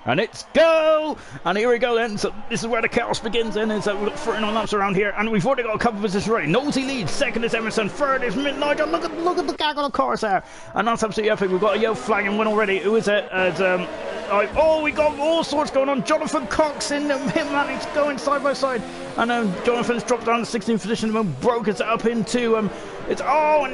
And it's go! And here we go then. So this is where the chaos begins then. Is that we've got 39 laps around here, and we've already got a couple of positions ready. Nosy leads, second is Emerson, third is Nigel. Look at the gag on the cars there. And that's absolutely epic. We've got a yellow flag and one already. Who is it? Oh, we got all sorts going on. Jonathan Cox in Hitman. He's going side by side. And Jonathan's dropped down to 16th position. And broke us up into and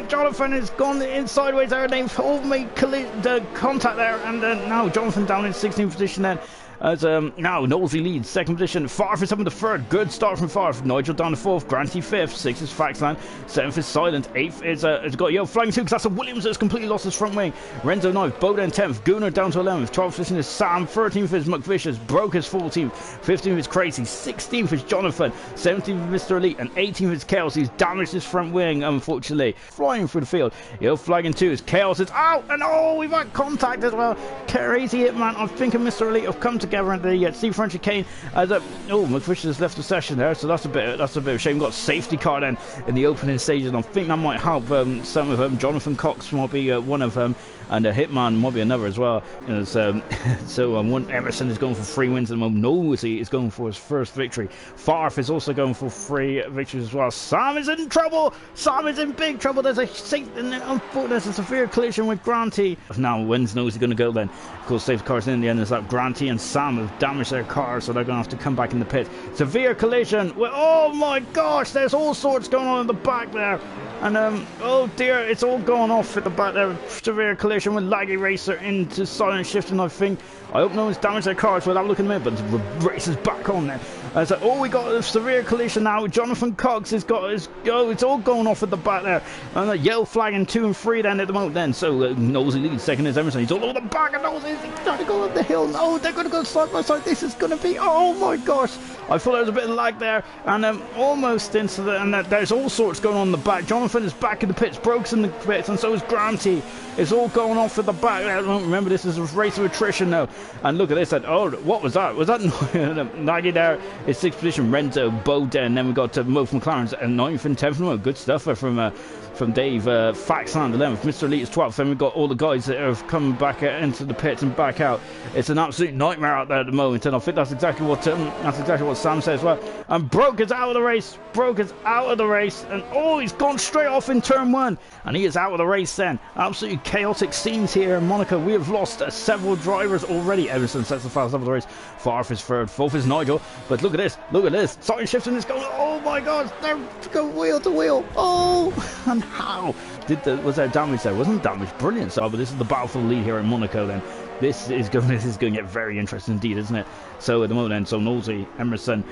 Jonathan has gone in sideways there. They've all made contact there. And now Jonathan down in 16th position then. As now Nosy leads second position, Farf is up in the third, good start from Farf. Nigel down to fourth, Granty fifth, sixth is Faxland, seventh is Silent, eighth is it's got Yo flying too because that's a Williams that's completely lost his front wing. Renzo ninth, Bowden 10th, Gunnar down to 11th, 12th position is Sam, 13th is McVicious, Broke is 14th, 15th is Crazy, 16th is Jonathan, 17th is Mr. Elite, and 18th is Chaos. He's damaged his front wing unfortunately. Flying through the field, Yo flagging two is Chaos is out, and we've had contact as well. Crazy Hitman, I think and Mr. Elite have come together and the Steve French chicane as McFish has left the session there, so that's a bit of a shame. We've got a safety car then in the opening stages, and I think that might help some of them. Jonathan Cox might be one of them, and Hitman might be another as well. One Emerson is going for 3 wins at the moment. Nosy is going for his first victory. Farf is also going for 3 victories as well. Sam is in trouble. Sam is in big trouble. There's a severe collision with Granty. Now when's Nosy going to go then? Of course, safety cars in the end is that Granty and Sam have damaged their cars, so they're going to have to come back in the pit. Severe collision. Well, oh my gosh, there's all sorts going on in the back there. And oh dear, it's all going off at the back there. Severe collision with Laggy Racer into silent shifting, I think. I hope no one's damaged their cars without looking at it, but the race is back on there. We got a severe collision now. Jonathan Cox has got it's all going off at the back there. And yellow flagging 2 and 3 then at the moment then. So Nosy leads, second is Emerson. He's all over the back of Nosy. He's trying to go up the hill. No, they're going to go side by side. This is going to be, oh my gosh. I thought there was a bit of lag there, and almost into the, and there's all sorts going on in the back. Jonathan is back in the pits, Broke's in the pits, and so is Granty. It's all going off at the back. I don't remember, this is a race of attrition now. And look at this, what was that? Was that Nagy there? Is 6th position, Renzo, Bowden, then we got Mo from McLaren's and 9th and 10th. Good stuff from Dave. Faxland 11th, Mr. Elite is 12th, then we've got all the guys that have come back into the pits and back out. It's an absolute nightmare out there at the moment, and I think that's exactly what Sam says. Well, and Broke is out of the race. And he's gone straight off in turn 1, and he is out of the race then. Absolutely chaotic scenes here in Monaco. We have lost several drivers already. Emerson sets the fastest lap of the race. Farf is third, fourth is Nigel. But look at this. Sorry, shifting is going. Oh my God, they're going wheel to wheel. Oh, and how was there damage there? Wasn't damage? Brilliant. So, but this is the battle for the lead here in Monaco then. This is going to get very interesting indeed, isn't it? So at the moment then, so Nosy, Emerson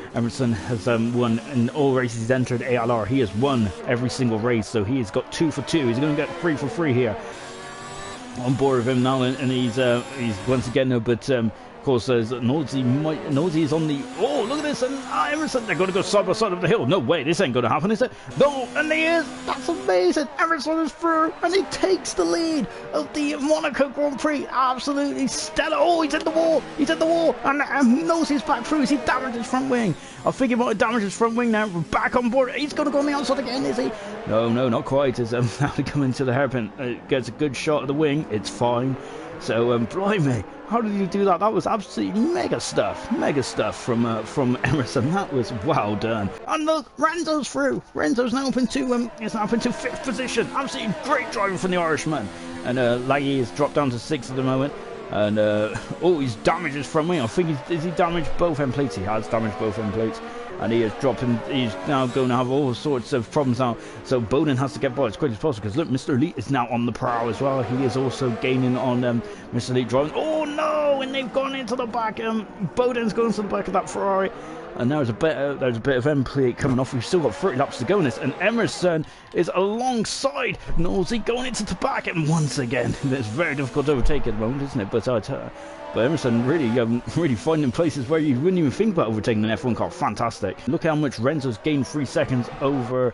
has won in all races he's entered. ALR, he has won every single race, so he has got 2 for 2. He's going to get 3 for 3 here. On board with him now, and he's once again but of course, Nosy is on the. Oh, look at this! And Emerson, they're going to go side by side up the hill. No way, this ain't going to happen, is it? No, and he is. That's amazing. Emerson is through, and he takes the lead of the Monaco Grand Prix. Absolutely stellar. Oh, he's at the wall. And Nosy's back through. He damaged his front wing. I think he might have damaged his front wing now. We're back on board. He's going to go on the outside again, is he? No, not quite. As now we come into the hairpin, gets a good shot of the wing. It's fine. So, blimey, how did you do that? That was absolutely mega stuff from Emerson. That was well done. And look, Renzo's through. Renzo's now up into 5th position. Absolutely great driving from the Irishman. And Laggy has dropped down to 6th at the moment. And he's damaged his front wing. I think has he damaged both end plates? He has damaged both end plates. And he is dropping. He's now going to have all sorts of problems now. So Bowden has to get by as quick as possible, because look, Mr. Elite is now on the prow as well. He is also gaining on Mr. Elite driving. Oh no! And they've gone into the back. Bowden's going to the back of that Ferrari. And there's a bit of end plate coming off. We've still got 30 laps to go in this. And Emerson is alongside Nosy going into the back. And once again, it's very difficult to overtake at the moment, isn't it? But Emerson really finding places where you wouldn't even think about overtaking an F1 car. Fantastic. Look how much Renzo's gained 3 seconds over.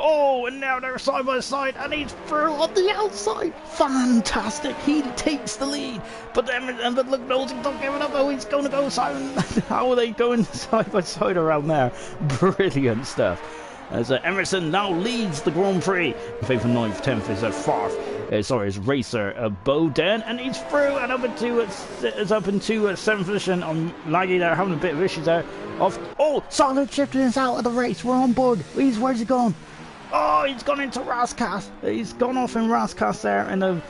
Oh, and now they're side by side, and he's through on the outside. Fantastic. He takes the lead. But look, Nosy don't give it up. Oh, he's going to go side. How are they going side by side around there? Brilliant stuff. As Emerson now leads the Grand Prix. 5th and 9th, 10th is Farf. Sorry, it's racer Bowden, and he's through and up into it's up into 7th position. On Laggy there, having a bit of issues there. Solid shifting is out of the race. We're on board. Where's he gone? Oh, he's gone into Rascas. He's gone off in Rascas there, and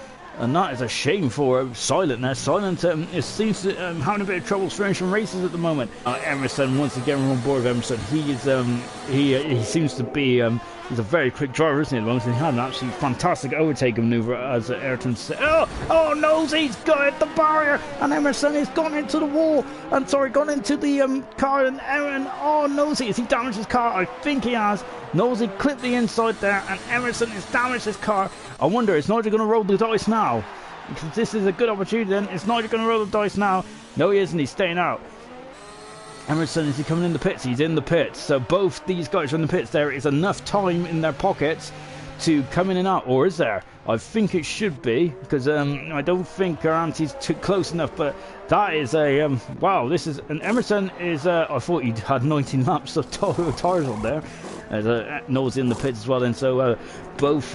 that is a shame for Silent there. Silent seems to having a bit of trouble finishing races at the moment. Emerson, once again, we're on board with Emerson. He seems to be he's a very quick driver, isn't he, at the moment? And he had an absolutely fantastic overtaking maneuver as Ayrton said. Oh, Nosey's got at the barrier, and Emerson has gone into the wall. I'm sorry, gone into the car, and Nosey, has he damaged his car? I think he has. Nosey clipped the inside there, and Emerson has damaged his car. I wonder, is Nigel going to roll the dice now? Because this is a good opportunity then. Is Nigel going to roll the dice now? No, he isn't. He's staying out. Emerson, is he coming in the pits? He's in the pits. So both these guys are in the pits. There is enough time in their pockets to come in and out. Or is there? I think it should be. Because I don't think our auntie's too close enough. But that is a... wow, this is... And Emerson is... I thought he had 19 laps of tires on there. Noel's in the pits as well, and so both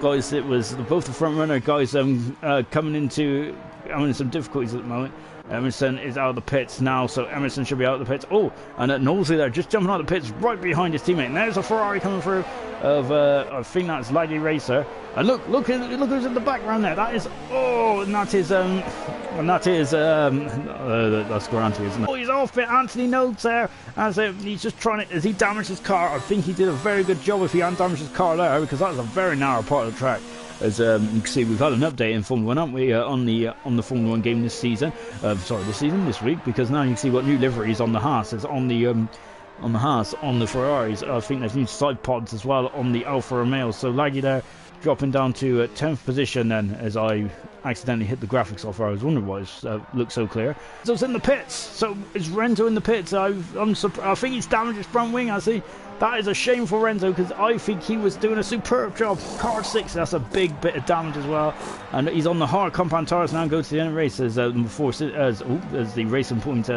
guys, it was both the front runner guys coming into having some difficulties at the moment. Emerson is out of the pits now, so Emerson should be out of the pits. Oh, and Knowlesy there just jumping out of the pits right behind his teammate. And there's a Ferrari coming through of I think that's Laggy Racer. And look who's in the background there. That is that's Granty, isn't it? Oh, he's off it. Anthony Notes there as he's just trying to, as he damaged his car. I think he did a very good job if he hadn't damaged his car there, because that was a very narrow part of the track. As you can see, we've had an update in Formula 1, haven't we, on the Formula 1 game this season. This week, because now you can see what new liveries on the Haas. It's on the Haas, on the Ferraris. I think there's new side pods as well on the Alfa Romeo. So Laggy there, dropping down to 10th position then, as I accidentally hit the graphics off where I was wondering why it looked so clear. So it's in the pits. So is Renzo in the pits? I think he's damaged his front wing, has he? That is a shame for Renzo, because I think he was doing a superb job. Car 6, that's a big bit of damage as well. And he's on the hard compound tires now and go to the end of the race as the racing point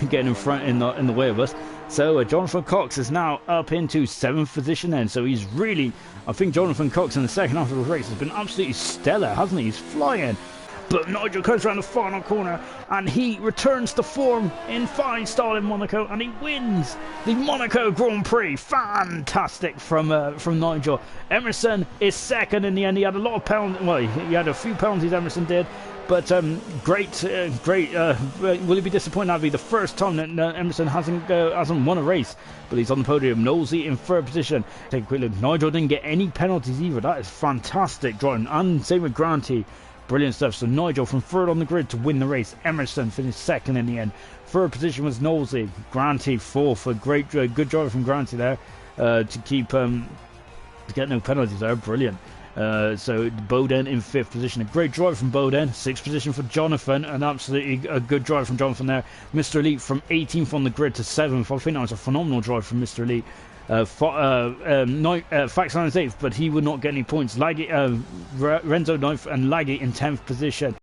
getting in front in the way of us. So Jonathan Cox is now up into 7th position then. So he's really, I think Jonathan Cox in the second half of the race has been absolutely stellar, hasn't he? He's flying. But Nigel comes around the final corner and he returns to form in fine style in Monaco, and he wins the Monaco Grand Prix. Fantastic from Nigel. Emerson is second in the end. He had a lot of penalties. Well, he had a few penalties, Emerson did. But great. Will he be disappointed? That'll be the first time that Emerson hasn't won a race. But he's on the podium. Knowlesy in 3rd position. Take a quick look. Nigel didn't get any penalties either. That is fantastic driving. And same with Granty. Brilliant stuff. So Nigel from 3rd on the grid to win the race. Emerson finished 2nd in the end. 3rd position was Knowlesy. Granty 4th. A great, good driver from Granty there to keep to get no penalties there. Brilliant. So Bowden in 5th position. A great drive from Bowden. 6th position for Jonathan. And absolutely a good drive from Jonathan there. Mr. Elite from 18th on the grid to 7th. I think that was a phenomenal drive from Mr. Elite. Faxon is 8th, but he would not get any points. Renzo 9th and Laggy in 10th position.